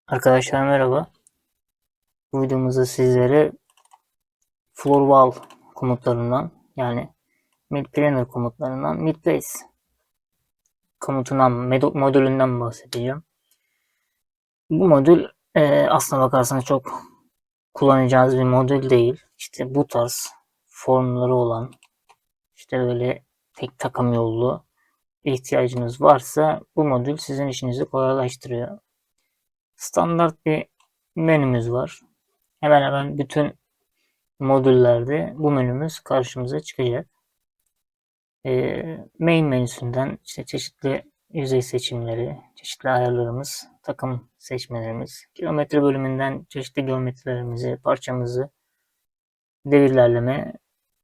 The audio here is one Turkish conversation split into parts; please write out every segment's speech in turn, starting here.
Arkadaşlar merhaba. Bu videomuzda sizlere floor wall komutlarından yani mid planner komutlarından mid place komutundan modülünden bahsedeceğim. Bu modül aslına bakarsanız çok kullanacağınız bir modül değil. İşte bu tarz formları olan işte böyle tek takım yollu ihtiyacınız varsa bu modül sizin işinizi kolaylaştırıyor. Standart bir menümüz var. Hemen hemen bütün modüllerde bu menümüz karşımıza çıkacak. Main menüsünden işte çeşitli yüzey seçimleri, çeşitli ayarlarımız, takım seçmelerimiz, geometri bölümünden çeşitli geometrilerimizi, parçamızı, devirlerleme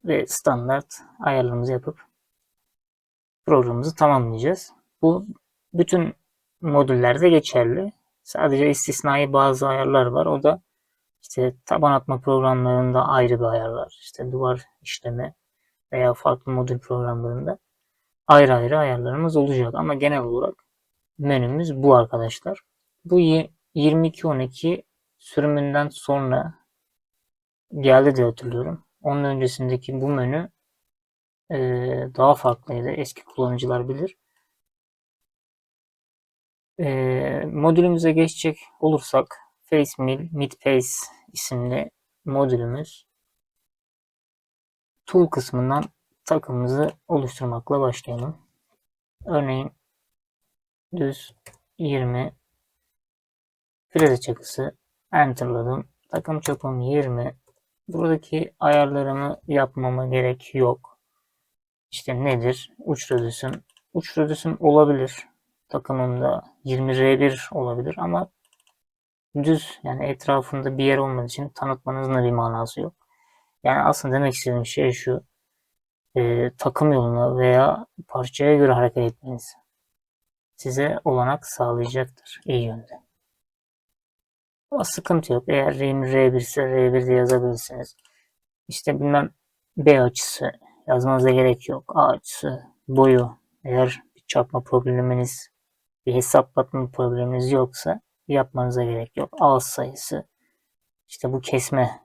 ve standart ayarlarımızı yapıp programımızı tamamlayacağız. Bu bütün modüllerde geçerli. Sadece istisnai bazı ayarlar var. O da işte taban atma programlarında ayrı bir ayarlar. İşte duvar işleme veya farklı modül programlarında ayrı ayrı ayarlarımız olacak. Ama genel olarak menümüz bu arkadaşlar. Bu 22.12 sürümünden sonra geldi diye hatırlıyorum. Onun öncesindeki bu menü daha farklıydı. Eski kullanıcılar bilir. Modülümüze geçecek olursak FaceMill MidFace isimli modülümüz Tool kısmından takımımızı oluşturmakla başlayalım. Örneğin düz 20 freze çakısı enterladım. Takım çapım 20. Buradaki ayarlarımı yapmama gerek yok. İşte nedir? Uç radüsüm. Uç radüsüm olabilir. Takımımda 20R1 olabilir ama düz yani etrafında bir yer olmadığı için tanıtmanızın da bir manası yok. Yani aslında demek istediğim şey şu. Takım yoluna veya parçaya göre hareket etmeniz size olanak sağlayacaktır iyi yönde. Ama sıkıntı yok. Eğer R1 ise R1 de yazabilirsiniz. İşte bilmem B açısı yazmanıza gerek yok. A açısı, boyu. Eğer bir çarpma probleminiz, bir hesaplatma probleminiz yoksa yapmanıza gerek yok. Ağız sayısı. İşte bu kesme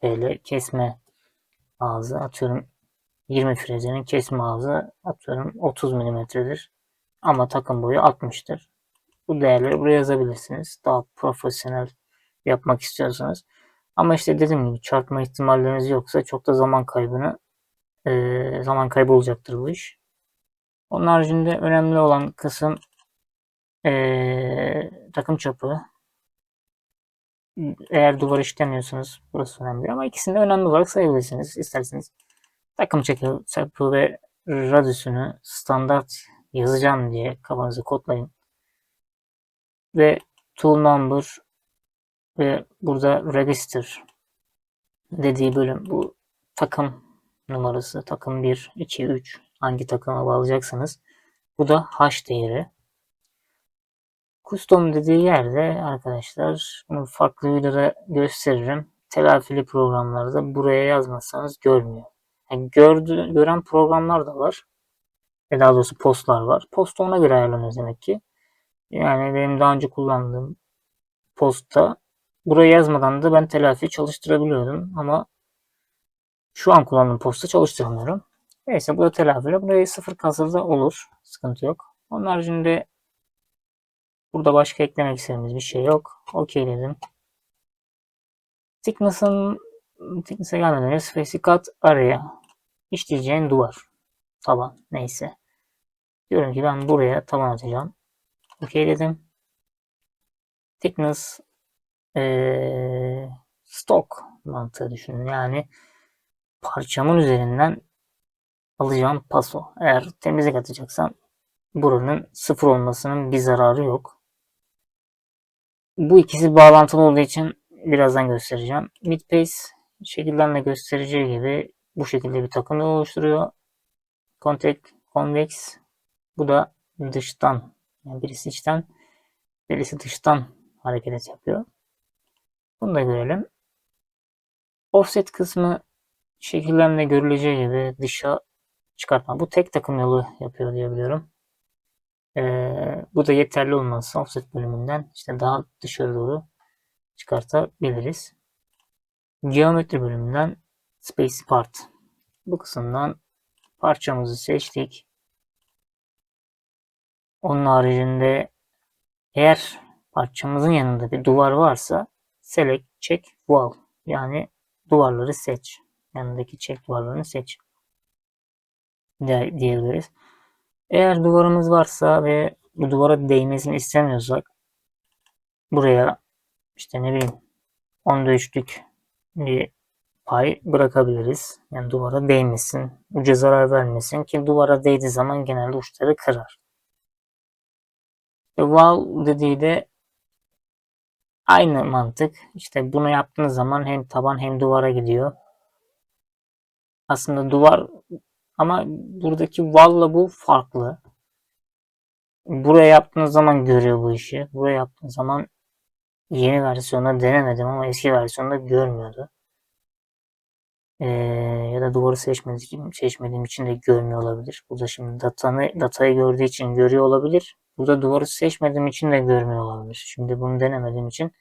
böyle kesme ağzı atıyorum 20 frezenin kesme ağzı atıyorum 30 milimetredir. Ama takım boyu 60'tır. Bu değerleri buraya yazabilirsiniz. Daha profesyonel yapmak istiyorsanız. Ama işte dediğim gibi çarpma ihtimalleriniz yoksa çok da zaman kaybı olacaktır bu iş. Onun haricinde önemli olan kısım takım çapı. Eğer duvar işlemiyorsanız burası önemli ama ikisini de önemli olarak sayabilirsiniz. İsterseniz takım çapı ve radyüsünü standart yazacağım diye kafanızı kodlayın. Ve tool number ve burada register dediği bölüm bu takım numarası. Takım 1, 2, 3 hangi takıma bağlayacaksanız. Bu da hash değeri. Custom dediği yerde arkadaşlar bunu farklı videoda gösteririm. Telafili programlarda buraya yazmazsanız görmüyor. Yani gören programlar da var. Daha doğrusu postlar var. Post ona göre ayarlanıyor demek ki. Yani benim daha önce kullandığım postta buraya yazmadan da ben telafi çalıştırabiliyordum ama şu an kullandığım posta çalıştıramıyorum. Neyse bu da telafiyle buraya sıfır kasırda olur. Sıkıntı yok. Onun haricinde burada başka eklemek istediğimiz bir şey yok. OK dedim. Thickness'e gelmeden önce specified area. İşleyeceğin duvar. Taban. Neyse. Diyorum ki ben buraya taban atacağım. OK dedim. Thickness stock mantığı düşünün. Yani parçamın üzerinden alacağım paso. Eğer temizlik atacaksam buranın sıfır olmasının bir zararı yok. Bu ikisi bağlantılı olduğu için birazdan göstereceğim. Midpace şekillerle göstereceği gibi bu şekilde bir takım oluşturuyor. Convex bu da dıştan yani birisi içten birisi dıştan hareket yapıyor. Bunu da görelim. Offset kısmı şekillerle görüleceği gibi dışa çıkartma. Bu tek takım yolu yapıyor diye biliyorum. Bu da yeterli olmazsa offset bölümünden işte daha dışarı doğru çıkartabiliriz. Geometri bölümünden space part. Bu kısımdan parçamızı seçtik. Onun haricinde eğer parçamızın yanında bir duvar varsa select check wall, yani duvarları seç. Yanındaki check duvarlarını seç diyebiliriz. Eğer duvarımız varsa ve bu duvara değmesini istemiyorsak buraya işte ne bileyim 10'da 3'lük bir pay bırakabiliriz. Yani duvara değmesin, uca zarar vermesin ki duvara değdiği zaman genelde uçları kırar. Wall dediği de aynı mantık. İşte bunu yaptığınız zaman hem taban hem duvara gidiyor. Aslında duvar ama buradaki wall'la bu farklı. Buraya yaptığınız zaman görüyor bu işi. Buraya yaptığınız zaman yeni versiyonda denemedim ama eski versiyonda görmüyordu. Ya da duvarı seçmediğim için de görmüyor olabilir. Burada şimdi datayı gördüğü için görüyor olabilir. Burada duvarı seçmediğim için de görmüyor olabilir. Şimdi bunu denemediğim için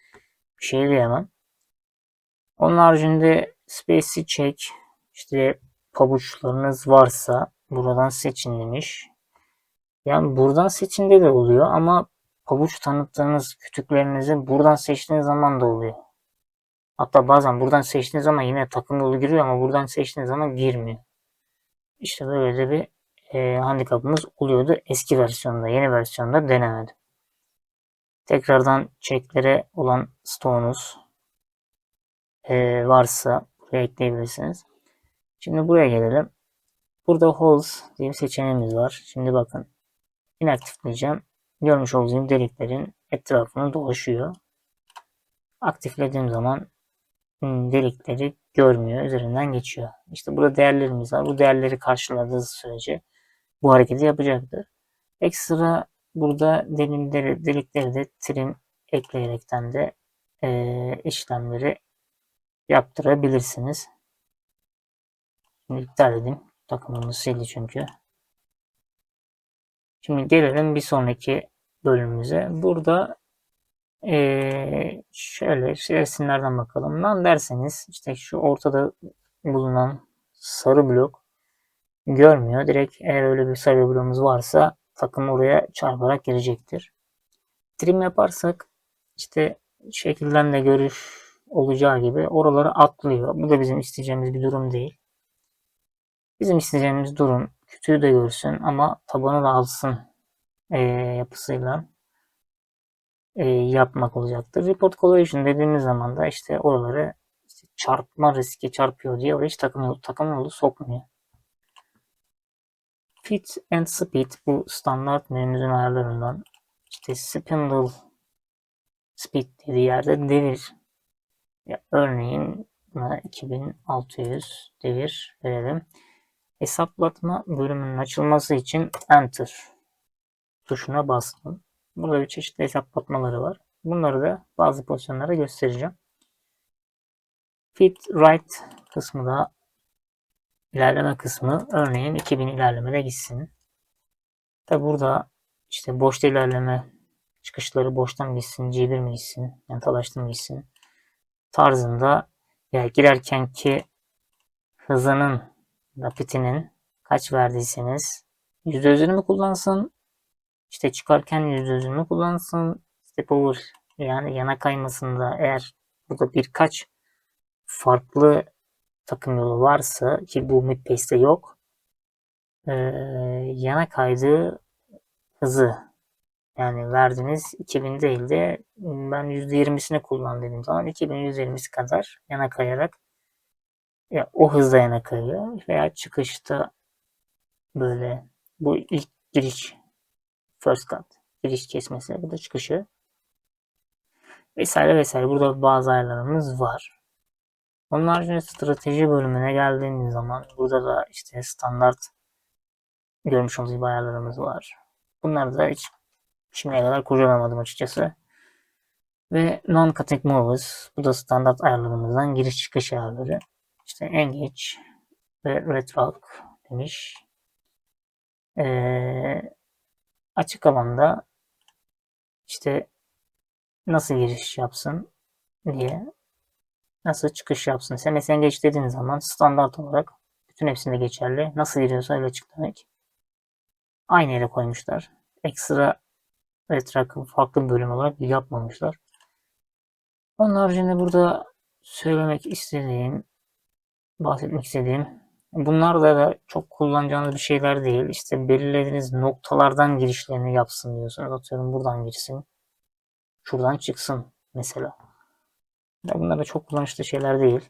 bir şey diyemem. Onun haricinde Space'i check, işte pabuçlarınız varsa buradan seçin demiş. Yani buradan seçin de oluyor ama pabuç tanıttığınız kütüklerinizi buradan seçtiğiniz zaman da oluyor. Hatta bazen buradan seçtiğiniz zaman yine takım yolu giriyor ama buradan seçtiğiniz zaman girmiyor. İşte böyle de bir handikapımız oluyordu eski versiyonda. Yeni versiyonda denemedim. Tekrardan checklere olan stoğunuz varsa buraya ekleyebilirsiniz. Şimdi buraya gelelim. Burada holes diye bir seçeneğimiz var. Şimdi bakın. İnaktifleyeceğim. Görmüş olduğunuz deliklerin etrafını dolaşıyor. Aktiflediğim zaman delikleri görmüyor. Üzerinden geçiyor. İşte burada değerlerimiz var. Bu değerleri karşıladığı sürece bu hareketi yapacaktır. Ekstra burada delikleri de trim ekleyerekten de işlemleri yaptırabilirsiniz. Şimdi iptal edeyim. Takımını sildi çünkü. Şimdi gelelim bir sonraki bölümümüze. Burada şöyle resimlerden bakalım. Lan derseniz işte şu ortada bulunan sarı blok görmüyor. Direkt eğer öyle bir sarı bloğumuz varsa takım oraya çarparak girecektir. Trim yaparsak işte şekilden de görüş olacağı gibi oraları atlıyor. Bu da bizim isteyeceğimiz bir durum değil. Bizim isteyeceğimiz durum kütüğü de görsün ama tabanı da alsın yapısıyla yapmak olacaktır. Report collision dediğimiz zaman da işte oraları işte çarpma riski çarpıyor diye oraya hiç takım yolu sokmuyor. Fit and Speed bu standart menümüzün ayarlarından. İşte spindle speed dediği yerde devir. Ya örneğin 2600 devir verelim. Hesaplatma bölümünün açılması için Enter tuşuna bastım. Burada bir çeşitli hesaplatmaları var. Bunları da bazı pozisyonlara göstereceğim. Fit Right kısmı da ilerleme kısmı. Örneğin 2000 ilerlemede gitsin. Tabi burada işte boşta ilerleme çıkışları boştan mı gitsin, C1 mi gitsin, yani talaştı mı gitsin tarzında ya girerkenki hızının, rapidinin kaç verdiyseniz %100'ünü mü kullansın, işte çıkarken %100'ünü mü kullansın, step over yani yana kaymasında eğer burada birkaç farklı takım yolu varsa ki bu Midpace'te yok, yana kaydığı hızı yani verdiğiniz 2000 değil de ben %20'sini kullan dediğim zaman 2120'si kadar yana kayarak ya, o hızla yana kayıyor veya çıkışta böyle bu ilk giriş first cut giriş kesmesi bu da çıkışı vesaire vesaire burada bazı ayarlarımız var. Onun haricinde strateji bölümüne geldiğimiz zaman burada da işte standart görmüş olduğunuz ayarlarımız var. Bunları da hiç şimdiye kadar kurcalamadım açıkçası. Ve non-static movers. Bu da standart ayarlarımızdan giriş çıkış ayarları. İşte engage ve retroarc demiş. açık alanda işte nasıl giriş yapsın diye, nasıl çıkış yapsın. SMS'den geç dediğin zaman standart olarak bütün hepsinde geçerli. Nasıl giriyorsa öyle çık demek. Aynı yere koymuşlar. Ekstra retrak farklı bir bölüm olarak yapmamışlar. Onun haricinde burada söylemek istediğim, bahsetmek istediğim, bunlar da çok kullanacağınız bir şeyler değil. İşte belirlediğiniz noktalardan girişlerini yapsın diyorsunuz. Atıyorum buradan girsin, şuradan çıksın mesela. Bunlar da çok kullanışlı şeyler değil.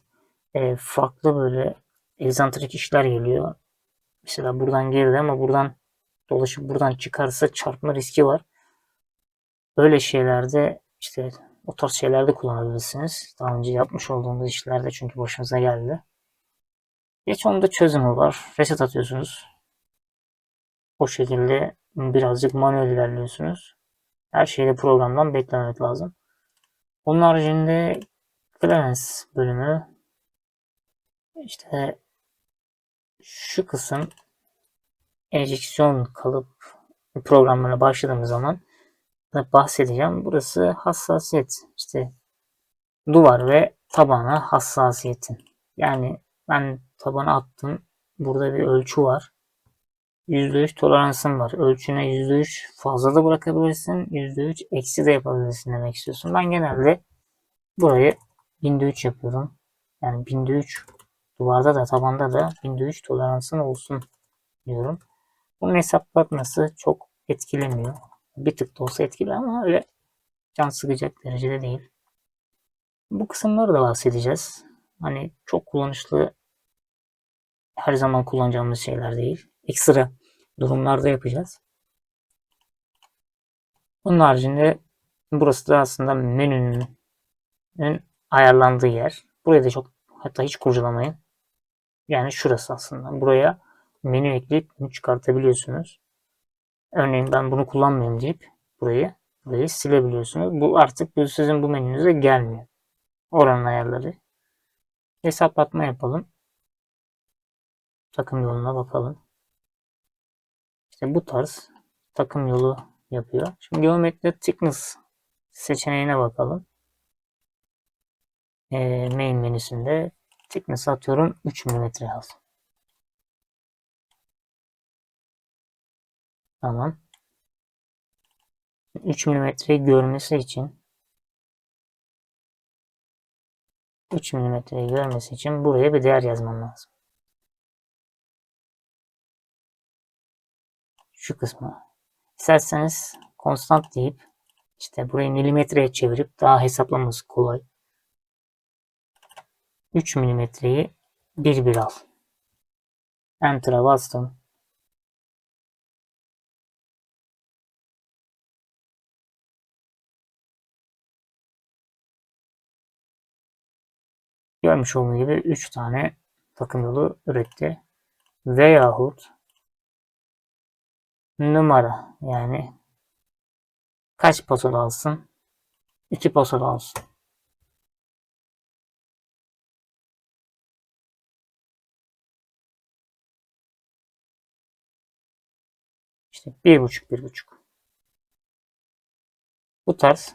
Farklı böyle egzantrik işler geliyor. Mesela buradan girdi ama buradan dolaşıp buradan çıkarsa çarpma riski var. Böyle şeylerde işte o tarz şeylerde kullanabilirsiniz. Daha önce yapmış olduğumuz işlerde çünkü başımıza geldi. Geç onun da çözümü var. Reset atıyorsunuz. O şekilde birazcık manuel ilerliyorsunuz. Her şeyde programdan beklemek lazım. Onun haricinde Clemens bölümü işte şu kısım enjeksiyon kalıp programlarına başladığımız zaman da bahsedeceğim. Burası hassasiyet. İşte duvar ve tabana hassasiyetin. Yani ben tabana attım. Burada bir ölçü var. %3 toleransın var. Ölçüne %3 fazla da bırakabilirsin. %3 eksi de yapabilirsin demek istiyorsun. Ben genelde burayı binde 3 yapıyorum. Yani binde 3 duvarda da tabanda da binde 3 toleransın olsun diyorum. Bunun hesaplatması çok etkilemiyor. Bir tık da olsa etkili ama öyle can sıkacak derecede değil. Bu kısımları da bahsedeceğiz. Hani çok kullanışlı, her zaman kullanacağımız şeyler değil. Ekstra durumlarda yapacağız. Bunun haricinde burası da aslında menünün ayarlandığı yer. Burayı da çok, hatta hiç kurcalamayın. Yani şurası aslında. Buraya menü ekleyip bunu çıkartabiliyorsunuz. Örneğin ben bunu kullanmıyorum deyip burayı silebiliyorsunuz. Bu artık sizin bu menünüze gelmiyor. Oranın ayarları. Hesaplatma yapalım. Takım yoluna bakalım. İşte bu tarz takım yolu yapıyor. Şimdi geometri thickness seçeneğine bakalım. Main menüsünde thickness atıyorum 3 mm az. Tamam. 3 mm'yi görmesi için 3 mm'yi görmesi için buraya bir değer yazmam lazım. Şu kısmı. İsterseniz konstant deyip işte burayı milimetreye çevirip daha hesaplaması kolay. 3 milimetreyi bir al. Enter'a bastım. Görmüş olduğunuz gibi 3 tane takım yolu üretti. Veyahut numara, yani kaç pasol alsın? 2 pasol alsın. İşte 1,5. Bu tarz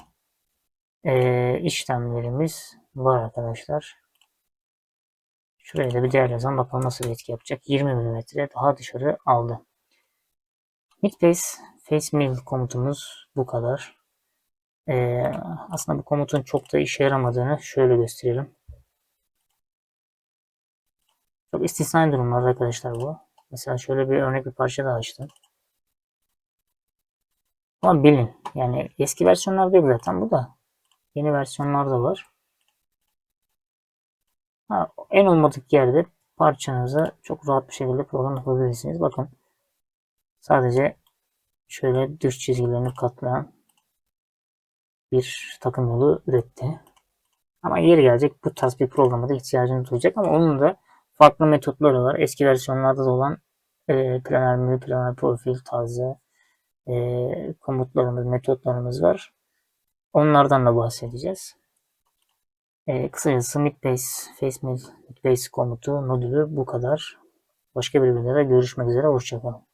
işlemlerimiz var arkadaşlar. Şuraya da bir değer yazalım. Bakalım nasıl bir etki yapacak. 20 mm daha dışarı aldı. Midpace Face Mill komutumuz bu kadar. Ee, Aslında bu komutun çok da işe yaramadığını şöyle gösterelim. Çok istisnai durumlar arkadaşlar bu. Mesela şöyle bir örnek bir parça daha açtım. Ama bilin, yani eski versiyonlar değil zaten bu da. Yeni versiyonlar da var. En olmadık yerde parçanızı çok rahat bir şekilde program yapabilirsiniz. Bakın sadece şöyle düz çizgilerini katlayan bir takım yolu üretti. Ama yeri gelecek bu tarz bir programa da ihtiyacınız olacak ama onun da farklı metotları var. Eski versiyonlarda da olan planer menü, planer profil tarzı komutlarımız, metotlarımız var. Onlardan da bahsedeceğiz. Kısacası Midbase komutu modülü bu kadar. Başka bir videoda görüşmek üzere. Hoşçakalın.